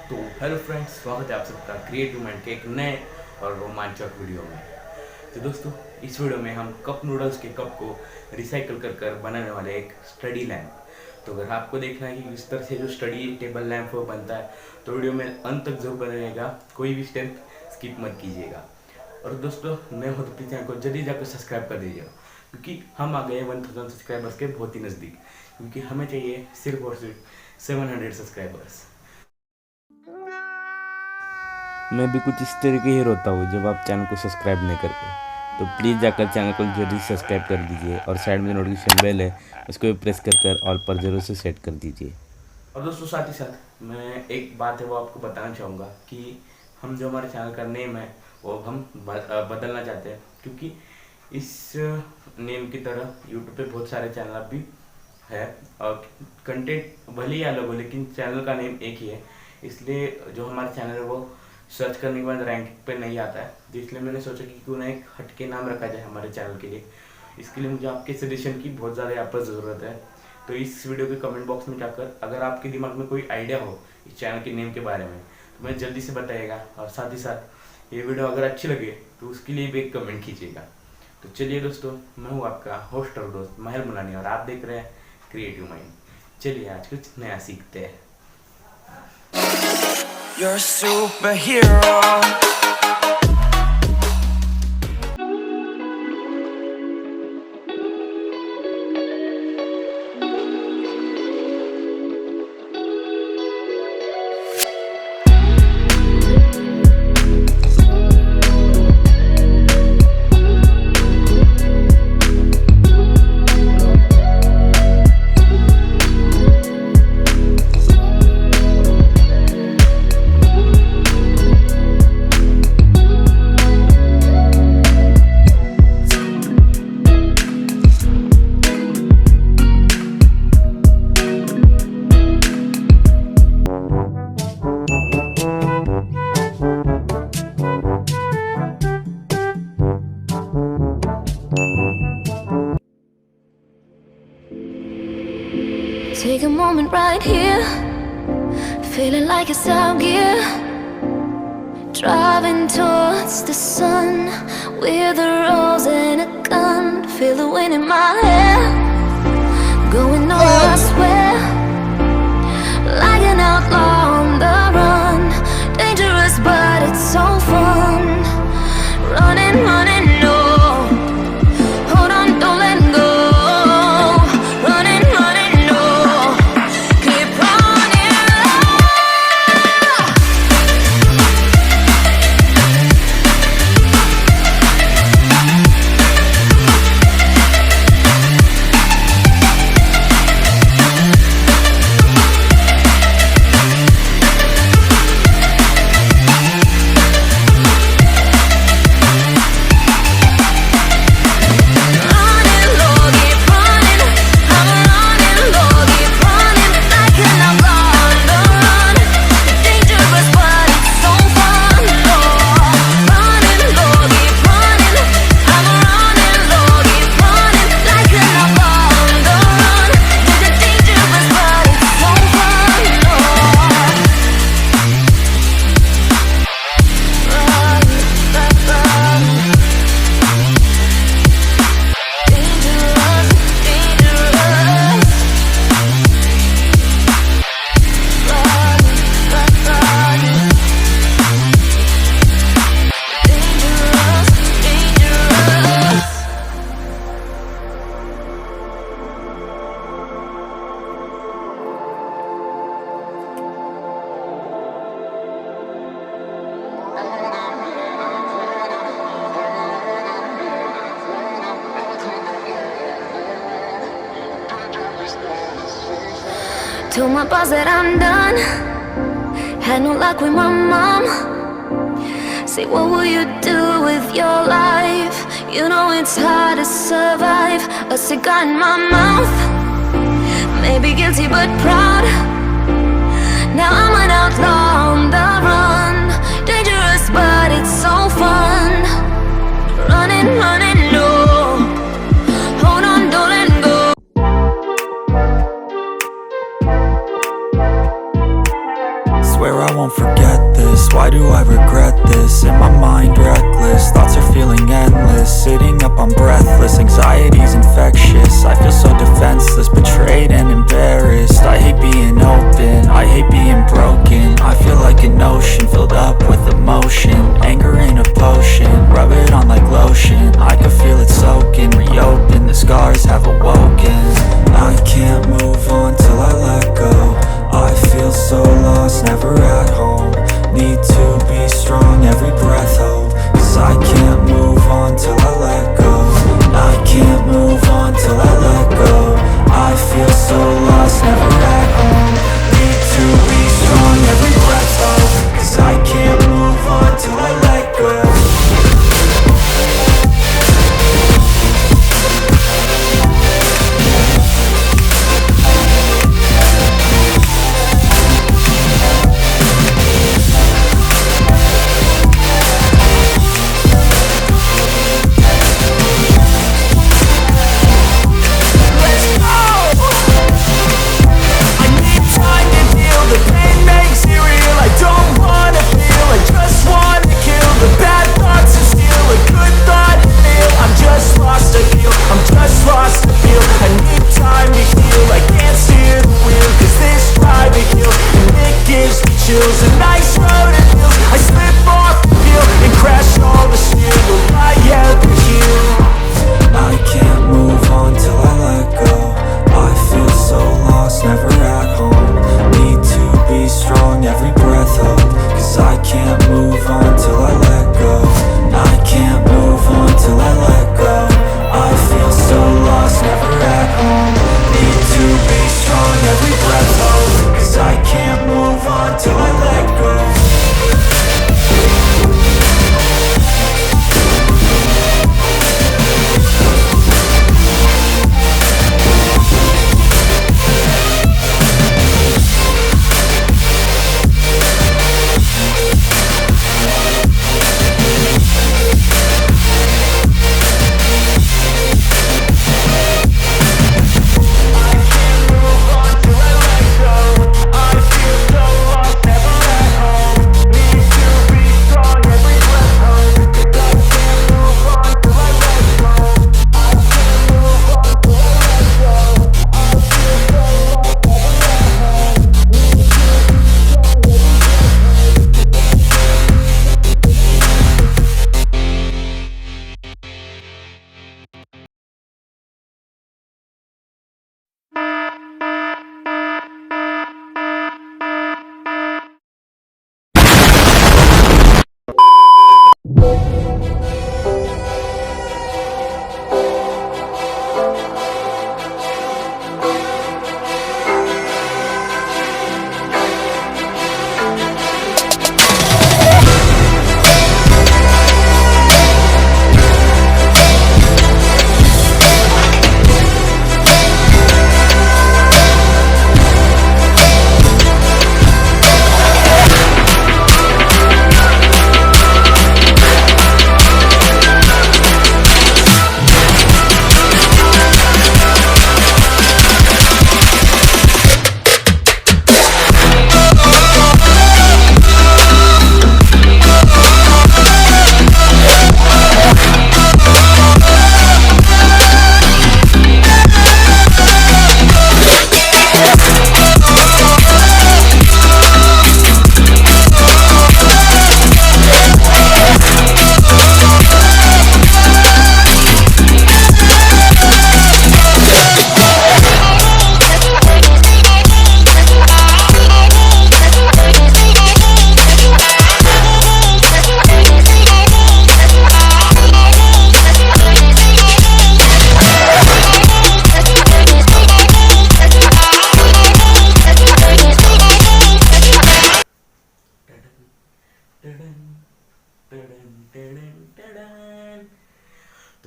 तो hello friends, स्वागत है आप सबका क्रिएटिव माइंड के एक नए और रोमांचक वीडियो में। तो दोस्तों, इस वीडियो में हम कप नूडल्स के कप को रिसाइकल कर बनाने वाले एक स्टडी लैंप। तो अगर आपको देखना है कि इस तरह से जो स्टडी टेबल लैंप बनता है तो वीडियो में अंत तक जरूर बनेगा, कोई भी स्टेप स्किप मत कीजिएगा। और दोस्तों, मैं हो तो चैनल को जल्दी जाकर सब्सक्राइब कर दीजिएगा, क्योंकि हम आ गए 1000 सब्सक्राइबर्स के बहुत ही नज़दीक, क्योंकि हमें चाहिए सिर्फ और सिर्फ 700 सब्सक्राइबर्स। मैं भी कुछ इस तरीके ही रोता हूँ जब आप चैनल को सब्सक्राइब नहीं करते। तो प्लीज़ जाकर चैनल को जल्दी सब्सक्राइब कर दीजिए और साइड में नोटिफिकेशन बेल है, उसको भी प्रेस कर ऑल पर जरूर से सेट कर दीजिए। और दोस्तों, साथ ही साथ मैं एक बात है वो आपको बताना चाहूँगा कि हम जो हमारे चैनल का नेम है वो हम बदलना चाहते हैं, क्योंकि इस नेम की तरह यूट्यूब पे बहुत सारे चैनल भी है और कंटेंट भले ही अलग हो, लेकिन चैनल का नेम एक ही है। इसलिए जो हमारा चैनल है वो सर्च करने के बाद रैंक पे नहीं आता है, तो इसलिए मैंने सोचा कि क्यों ना एक हटके नाम रखा जाए हमारे चैनल के लिए। इसके लिए मुझे आपके सजेशन की बहुत ज़्यादा यहाँ पर ज़रूरत है। तो इस वीडियो के कमेंट बॉक्स में जाकर अगर आपके दिमाग में कोई आइडिया हो इस चैनल के नेम के बारे में तो मैं जल्दी से बताइएगा। और साथ ही साथ ये वीडियो अगर अच्छी लगे तो उसके लिए भी एक कमेंट कीजिएगा। तो चलिए दोस्तों, मैं हूँ आपका होस्ट और दोस्त माहिर मुलानी और आप देख रहे हैं क्रिएटिव माइंड। चलिए आज कुछ नया सीखते हैं। You're a superhero. Take a moment right here, feeling like it's out gear, driving towards the sun with a rose and a gun. Feel the wind in my hair, going nowhere I swear, like an outlaw on the run. Dangerous but it's so fun, running, running, no. Hold on, don't let go. Told my boss that I'm done, had no luck with my mom. Say, what will you do with your life? You know it's hard to survive. A cigar in my mouth, maybe guilty but proud. Now I'm an outlaw on the run. Dangerous but it's so fun, running, running, no. Hold on, don't let go. Swear I won't forget this. Why do I regret this? In my mind reckless, thoughts are feeling endless. Sitting up, I'm breathless, anxiety's infectious. I feel so defenseless, betrayed and embarrassed. I hate being open, I hate being broken. I feel like an ocean filled up with emotion. Anger in a potion, rub it on like lotion. I can feel it soaking, reopen, the scars have awoken. I can't move on till I let go. I feel so lost, never at home. Need to be strong, every breath hold. Cause I can't move on till I let go. I can't move on till I let go. I feel so lost, never at home. Need to be strong, every breath hold. Cause I can't move on till I let go.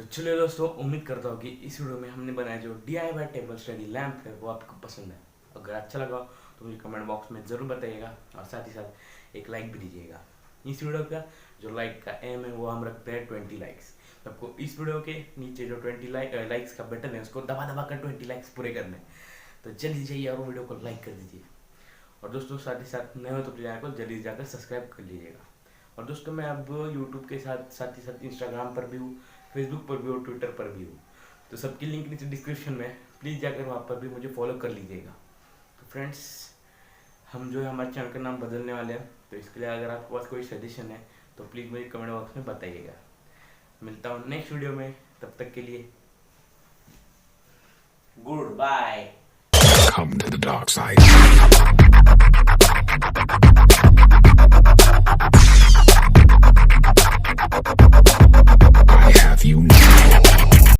तो चलिए दोस्तों, उम्मीद करता हूँ कि इस video में हमने बनाया जो DIY टेबल स्टडी लैंप है वो आपको पसंद है। अगर अच्छा लगा तो मुझे कमेंट बॉक्स में ज़रूर बताइएगा और साथ ही साथ एक लाइक भी दीजिएगा। इस वीडियो का जो लाइक का एम है वो हम रखते हैं 20 लाइक्स। तो आपको इस वीडियो के नीचे जो 20 लाइक्स का बटन है उसको दबा दबा कर 20 लाइक्स पूरे करने हैं। तो जल्दी जाइए और वीडियो को लाइक कर दीजिए और दोस्तों साथ ही साथ नए हो तो प्लीज़ चैनल को जल्दी जाकर सब्सक्राइब कर लीजिएगा। और दोस्तों मैं अब यूट्यूब के साथ ही साथ इंस्टाग्राम पर भी हूँ, फेसबुक पर भी हूँ, ट्विटर पर भी हूँ। तो सबकी लिंक नीचे डिस्क्रिप्शन में, प्लीज़ जाकर वहाँ पर भी मुझे फॉलो कर लीजिएगा। तो फ्रेंड्स, हम जो है हमारे चैनल का नाम बदलने वाले हैं, तो इसके लिए अगर आपके पास कोई सजेशन है तो प्लीज़ मुझे कमेंट बॉक्स में बताइएगा। मिलता हूँ नेक्स्ट वीडियो में, तब तक के लिए goodbye. Come to the dark side.